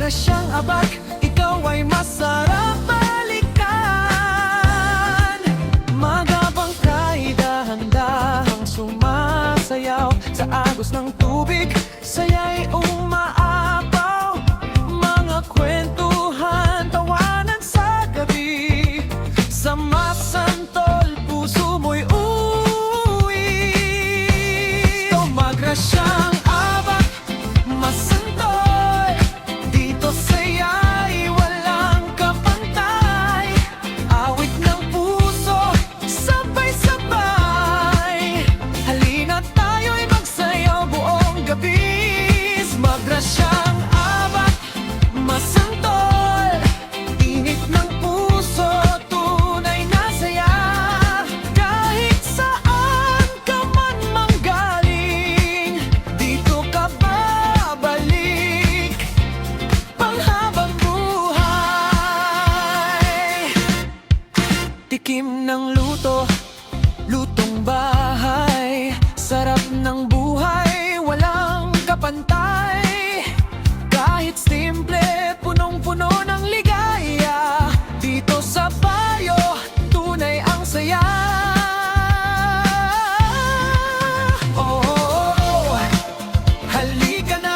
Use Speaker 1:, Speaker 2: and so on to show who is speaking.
Speaker 1: Magrasyang abak, ikaw ay masarap balikan. Magabang kay dahan-dahang sumasayaw sa agos ng tubig, saya'y umaapaw. Mga kwentuhan, tawanan sa gabi, sa masantol puso mo'y uuwi. So magrasyang abak, masantol, dito saya'y walang kapantay. Awit ng puso, sabay-sabay, halina tayo'y magsayaw buong gabi. Magrasyang abak, masantol, init ng puso, tunay na saya. Kahit saan ka man manggaling, dito ka babalik, panghabang buhay. Tikim ng luto, lutong bahay, sarap ng buhay, walang kapantay. Kahit simple, punong-puno ng ligaya, dito sa baryo, tunay ang saya. Oh, halika na,